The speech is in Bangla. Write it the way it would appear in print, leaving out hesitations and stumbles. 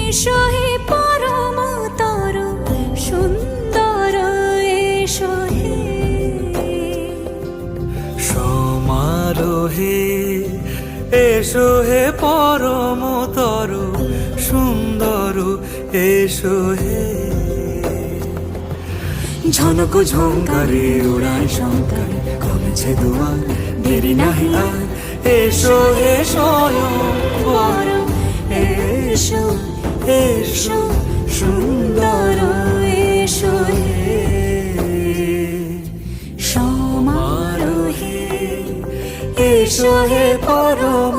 এসো হে পরম তরু সুন্দর এসো হে সমারোহে এসো হে পরম তরু সুন্দর এসো হে ঝনক ঝঙ্কারে উড়ায় শঙ্কারে কমেছে দুয়ার দেরি নাহি আর এসো হে স্বয়ং পরম এসো এসো সুন্দর এসো হে সমারোহে এসো হে পরম